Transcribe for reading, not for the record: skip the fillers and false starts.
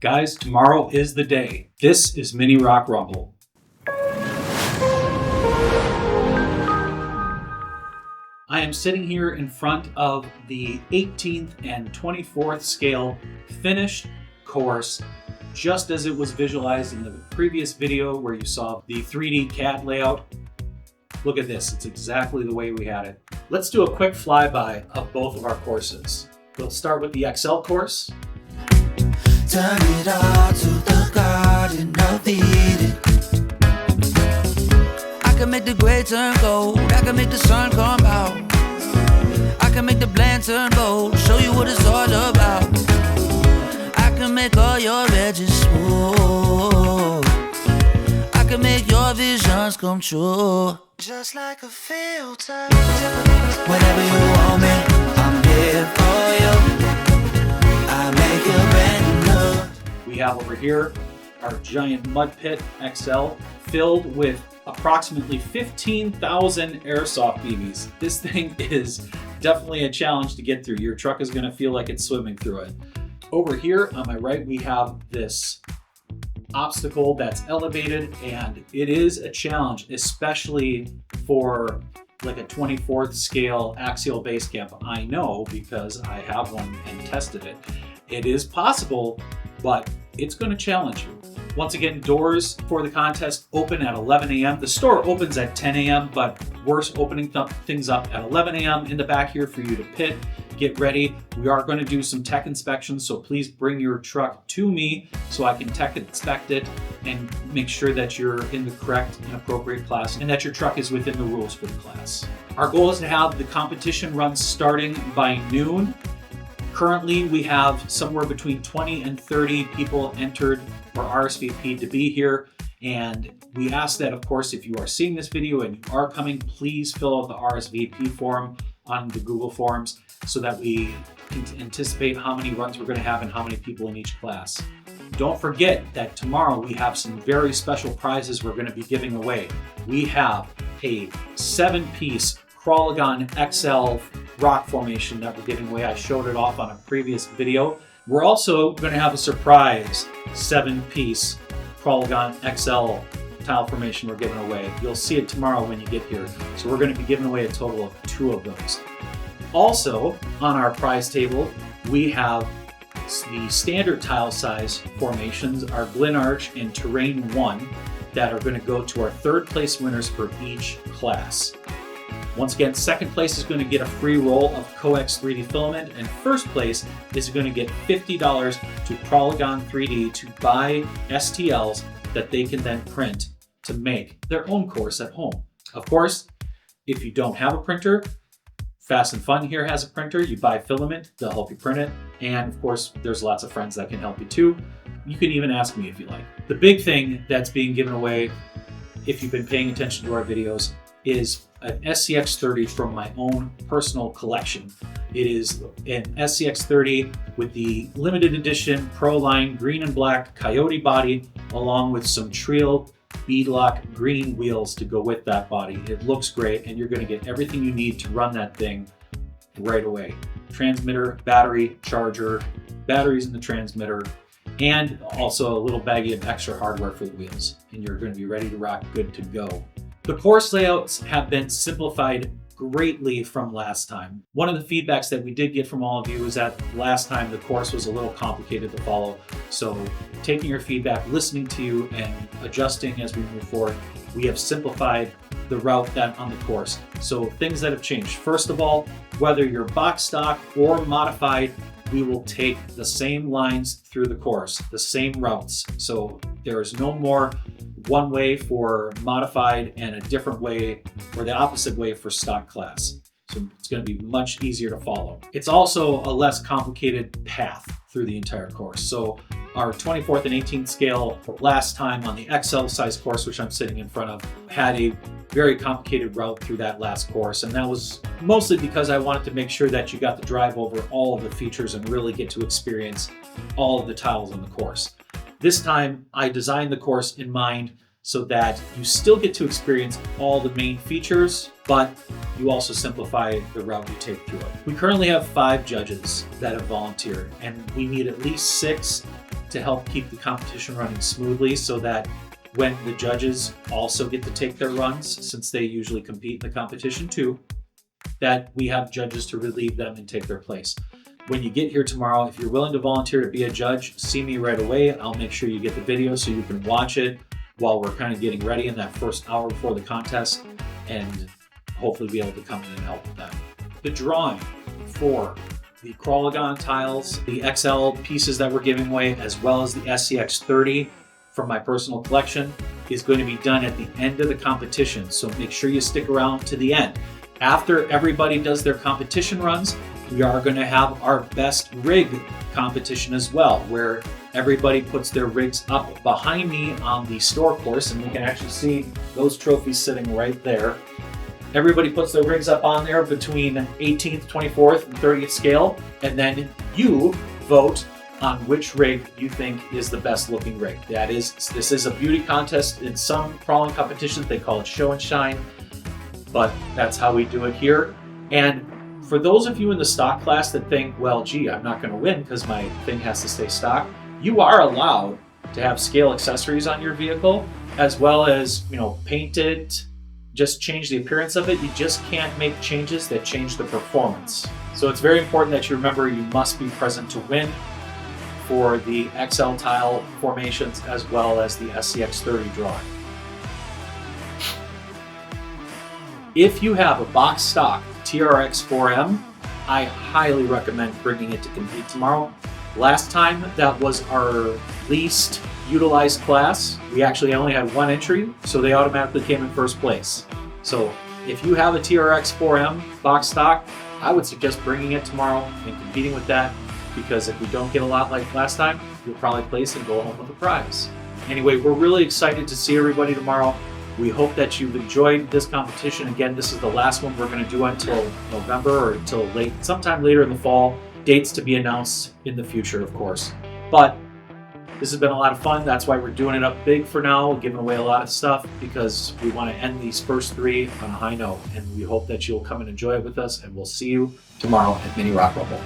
Guys, tomorrow is the day. This is Mini Rock Rumble. I am sitting here in front of the 18th and 24th scale finished course, just as it was visualized in the previous video where you saw the 3D CAD layout. Look at this, it's exactly the way we had it. Let's do a quick flyby of both of our courses. We'll start with the XL course. Turn it all to the Garden of Eden. I can make the gray turn gold, I can make the sun come out. I can make the bland turn bold, show you what it's all about. I can make all your edges smooth. I can make your visions come true. Just like a filter. Whenever you want me, I'm here for you. I make you brand new. We have over here our giant mud pit XL filled with approximately 15,000 airsoft BBs. This thing is definitely a challenge to get through. Your truck is going to feel like it's swimming through it. Over here on my right, we have this obstacle that's elevated, and it is a challenge, especially for like a 24th scale axial base camp. I know because I have one and tested it. It is possible, but it's going to challenge you. Once again, doors for the contest open at 11 a.m. The store opens at 10 a.m., but we're opening things up at 11 a.m. in the back here for you to pit, get ready. We are going to do some tech inspections, so please bring your truck to me so I can tech inspect it and make sure that you're in the correct and appropriate class and that your truck is within the rules for the class. Our goal is to have the competition run starting by noon. Currently, we have somewhere between 20 and 30 people entered or RSVP to be here. And we ask that, of course, if you are seeing this video and you are coming, please fill out the RSVP form on the Google Forms so that we can anticipate how many runs we're going to have and how many people in each class. Don't forget that tomorrow we have some very special prizes we're going to be giving away. We have a 7-piece Crawlagon XL rock formation that we're giving away. I showed it off on a previous video. We're also going to have a surprise 7-piece Crawlagon XL tile formation we're giving away. You'll see it tomorrow when you get here. So we're going to be giving away a total of 2 of those. Also on our prize table, we have the standard tile size formations, our Glen Arch and Terrain 1, that are going to go to our 3rd place winners for each class. Once again, 2nd place is going to get a free roll of Coex 3D filament, and 1st place is going to get $50 to Crawlagon 3D to buy STLs that they can then print to make their own course at home. Of course, if you don't have a printer, Fast and Fun here has a printer. You buy filament, they'll help you print it. And of course, there's lots of friends that can help you too. You can even ask me if you like. The big thing that's being given away, if you've been paying attention to our videos, is an SCX30 from my own personal collection. It is an SCX30 with the limited edition Pro Line green and black Coyote body, along with some Trio beadlock green wheels to go with that body. It looks great, and you're going to get everything you need to run that thing right away. Transmitter, battery, charger, batteries in the transmitter, and also a little baggie of extra hardware for the wheels. And you're going to be ready to rock, good to go. The course layouts have been simplified greatly from last time. One of the feedbacks that we did get from all of you is that last time the course was a little complicated to follow. So taking your feedback, listening to you, and adjusting as we move forward, we have simplified the route that on the course. So things that have changed. First of all, whether you're box stock or modified, we will take the same lines through the course, the same routes. So there is no more one way for modified and a different way or the opposite way for stock class. So it's going to be much easier to follow. It's also a less complicated path through the entire course. So our 24th and 18th scale last time on the XL size course, which I'm sitting in front of, had a very complicated route through that last course. And that was mostly because I wanted to make sure that you got to drive over all of the features and really get to experience all of the tiles on the course. This time I designed the course in mind so that you still get to experience all the main features, but you also simplify the route you take through it. We currently have 5 judges that have volunteered, and we need at least 6 to help keep the competition running smoothly, so that when the judges also get to take their runs, since they usually compete in the competition too, that we have judges to relieve them and take their place. When you get here tomorrow, if you're willing to volunteer to be a judge, see me right away. I'll make sure you get the video so you can watch it while we're kind of getting ready in that first hour before the contest, and hopefully be able to come in and help with that. The drawing for the Crawlagon tiles, the XL pieces that we're giving away, as well as the SCX30 from my personal collection, is going to be done at the end of the competition. So make sure you stick around to the end. After everybody does their competition runs, we are going to have our best rig competition as well, where everybody puts their rigs up behind me on the store course, and you can actually see those trophies sitting right there. Everybody puts their rigs up on there between 18th, 24th, and 30th scale, and then you vote on which rig you think is the best looking rig. This is a beauty contest. In some crawling competitions, they call it show and shine, but that's how we do it here. And for those of you in the stock class that think, well, gee, I'm not going to win because my thing has to stay stock, you are allowed to have scale accessories on your vehicle, as well as, paint it, just change the appearance of it. You just can't make changes that change the performance. So it's very important that you remember you must be present to win for the XL tile formations, as well as the SCX30 drawing. If you have a box stock TRX 4M, I highly recommend bringing it to compete tomorrow. Last time, that was our least utilized class. We actually only had 1 entry, so they automatically came in first place. So if you have a TRX 4M box stock, I would suggest bringing it tomorrow and competing with that, because if we don't get a lot like last time, you'll probably place and go home with a prize. Anyway, we're really excited to see everybody tomorrow. We hope that you've enjoyed this competition. Again, this is the last one we're going to do until November, or until sometime later in the fall. Dates to be announced in the future, of course. But this has been a lot of fun. That's why we're doing it up big for now, giving away a lot of stuff, because we want to end these first 3 on a high note. And we hope that you'll come and enjoy it with us, and we'll see you tomorrow at Mini Rock Rumble.